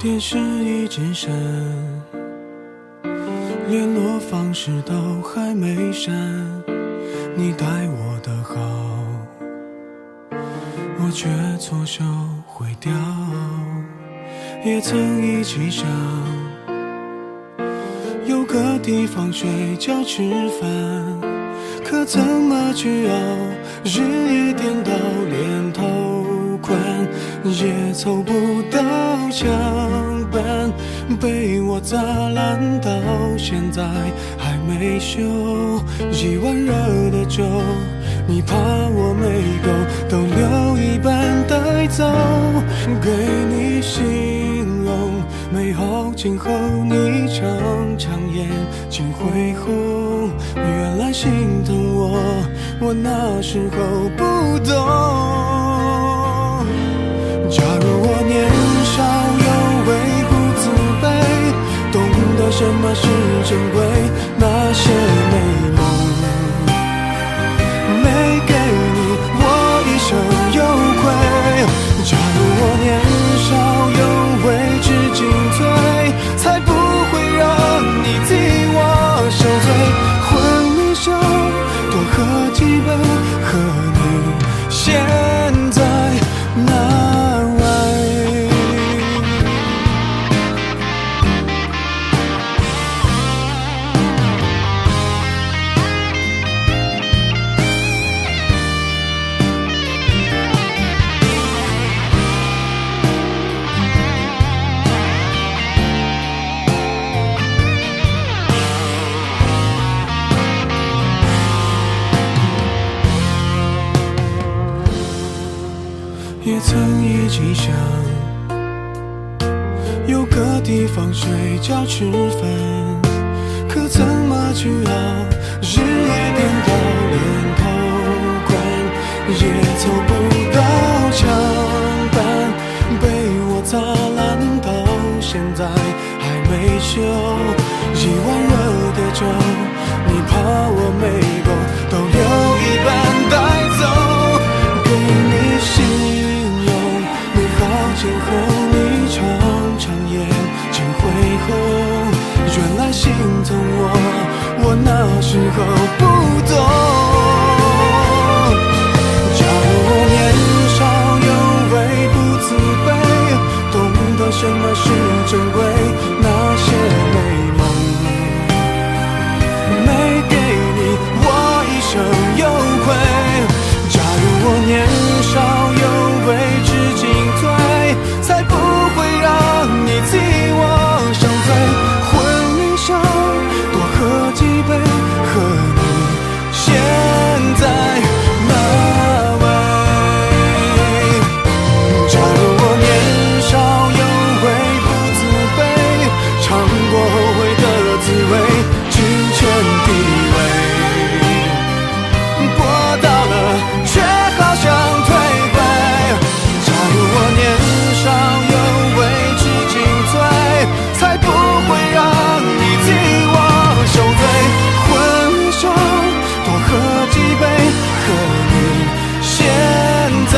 电视一直闪，联络方式都还没删，你待我的好，我却错手毁掉。也曾一起想有个地方睡觉吃饭，可怎么去熬，日夜颠倒，连头款也凑不到墙板，被我砸烂到现在还没修。一碗热的粥，你怕我没够，都留一半带走，给你形容美好今后，你常常眼睛恢宏。原来心疼我那时候不懂。假如我年少有为不自卑，懂得什么是珍贵，那些美梦没给你，我一生有愧。假如我年少有为知进退，才不会让你替我受罪。婚礼上多喝几杯，和你现在那位。也曾一起想有个地方睡觉吃饭，可怎么去熬，日夜颠倒，连头款也凑不到墙板，被我砸烂到现在还没修。一碗热的粥，你怕我没够，都留一半带走，给你洗今后你常常眼睛恢宏。原来心疼我那时候不懂。假如我年少有为不自卑，懂得什么是珍贵，那些美梦没给你，我一生有愧。假如我年少有为知进退，才不会让你替我受罪。婚礼上多喝几杯，和你现在那位。假如我年少有为不自卑，尝过后悔的滋味，金钱地位博到了，却好像退回。假如我年少有为知进退，才不会让你替我受罪。婚礼上多喝几杯，和你现在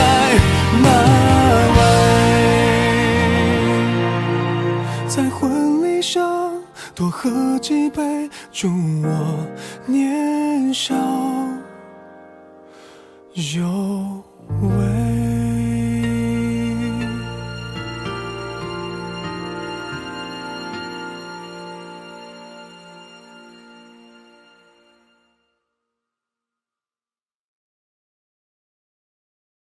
那位。在婚礼上多喝几杯，祝我年少有为。